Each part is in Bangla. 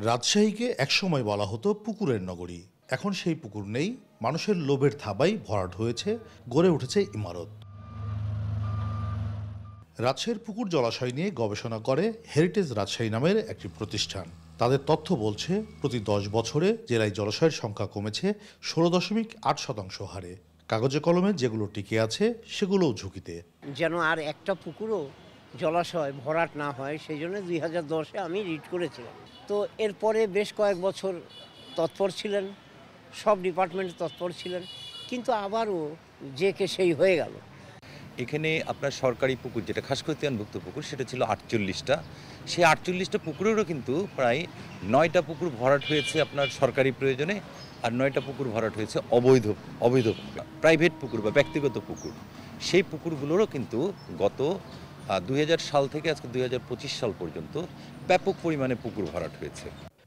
রাজশাহীকে একসময় বলা হতো পুকুরের নগরী। এখন সেই পুকুর নেই, মানুষের লোভের থাবায় ভরাট হয়েছে, গড়ে উঠেছে ইমারত। রাজশাহীর পুকুর জলাশয় নিয়ে গবেষণা করে হেরিটেজ রাজশাহী নামের একটি প্রতিষ্ঠান। তাদের তথ্য বলছে, প্রতি 10 বছরে জেলায় জলাশয়ের সংখ্যা কমেছে 16.8% হারে। কাগজে কলমে যেগুলো টিকে আছে সেগুলোও ঝুঁকিতে। যেন আর একটা পুকুরও জলাশয় ভরাট না হয়, সেই জন্য 2010-এ আমি রিট করেছিলাম। তো এরপরে বেশ কয়েক বছর তৎপর ছিলেন, সব ডিপার্টমেন্ট তৎপর ছিলেন, কিন্তু আবারও যে কে সেই হয়ে গেল। এখানে আপনার সরকারি পুকুর, যেটা খাসখতিয়ানভুক্ত পুকুর, সেটা ছিল 48টা। সেই 48টা পুকুরেরও কিন্তু প্রায় 9টা পুকুর ভরাট হয়েছে আপনার সরকারি প্রয়োজনে, আর 9টা পুকুর ভরাট হয়েছে অবৈধ প্রাইভেট পুকুর বা ব্যক্তিগত পুকুর। সেই পুকুরগুলোরও কিন্তু গত 2000 সাল থেকে আজকে 2025 সাল পর্যন্ত ব্যাপক পরিমাণে পুকুর ভরাট হয়েছে।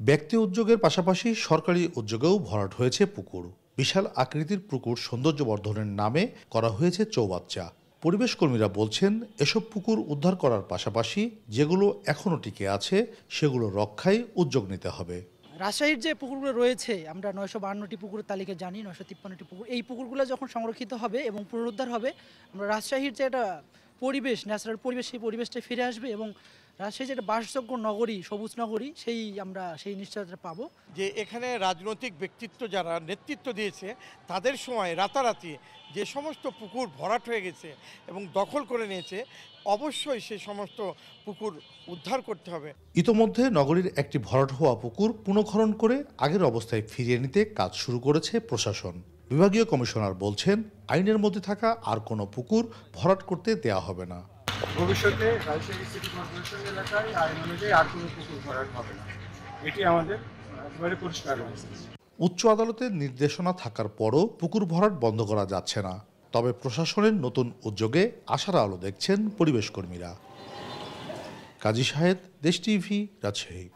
ব্যক্তি উদ্যোগের পাশাপাশি সরকারি উদ্যোগেও ভরাট হয়েছে পুকুর। বিশাল আকৃতির পুকুর সৌন্দর্য বর্ধনের নামে করা হয়েছে চৌবাচ্চা। পরিবেশ কর্মীরা বলছেন, এসব পুকুর উদ্ধার করার পাশাপাশি যেগুলো এখনও টিকে আছে সেগুলো রক্ষায় উদ্যোগ নিতে হবে। রাজশাহীর যে পুকুরগুলো রয়েছে, আমরা 952টি পুকুরের তালিকা জানি, 953টি পুকুর। এই পুকুরগুলো যখন সংরক্ষিত হবে এবং পুনরুদ্ধার হবে, আমরা রাজশাহীর যে একটা পরিবেশ, ন্যাচারাল পরিবেশ, সেই পরিবেশটা ফিরে আসবে এবং রাজশাহী যে একটা বাসযোগ্য নগরী, সবুজ নগরী, আমরা সেই নিশ্চয়তা পাবো। যে এখানে রাজনৈতিক ব্যক্তিত্ব যারা নেতৃত্ব দিয়েছে, তাদের সময় রাতারাতি যে সমস্ত পুকুর ভরাট হয়ে গেছে এবং দখল করে নিয়েছে, অবশ্যই সে সমস্ত পুকুর উদ্ধার করতে হবে। ইতোমধ্যে নগরীর একটি ভরাট হওয়া পুকুর পুনঃখনন করে আগের অবস্থায় ফিরিয়ে নিতে কাজ শুরু করেছে প্রশাসন। বিভাগীয় কমিশনার বলছেন, আইনের মধ্যে থাকা আর কোনো পুকুর ভরাট করতে দেয়া হবে না। ভবিষ্যতে রাজশাহী সিটি কর্পোরেশন এলাকায় আইন অনুযায়ী আর কোনো পুকুর ভরাট হবে না, এটি আমাদের একেবারে পরিষ্কার রয়েছে। উচ্চ আদালতের নির্দেশনা থাকার পরও পুকুর ভরাট বন্ধ করা যাচ্ছে না। তবে প্রশাসনের নতুন উদ্যোগে আশার আলো দেখছেন পরিবেশ কর্মীরা। কাজী সাহেদ, দেশ টিভি, রাজশাহী।